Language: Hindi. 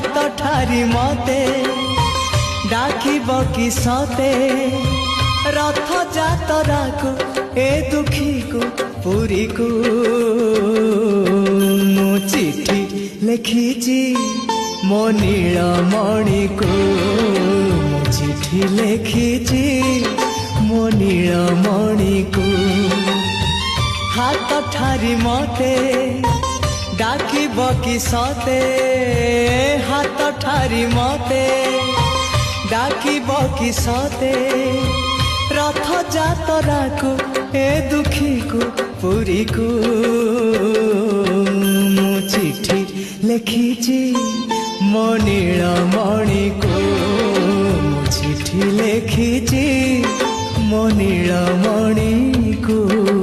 हाथ ठारी मते डाकिब कि सते रथ जातरा को ए दुखी को पुरी को मु चिठी लिखिची मो नीलमणि को मु चिठी लिखिची मो नीलमणि को हाथ ठारी मते डाकिब कि सते हाथ ठारी मते डाकिब कि सते रथ जातरा को ए दुखी को पुरी को मु चिठी लिखिची मो नीलमणि को मु चिठी लिखिची मो नीलमणि को।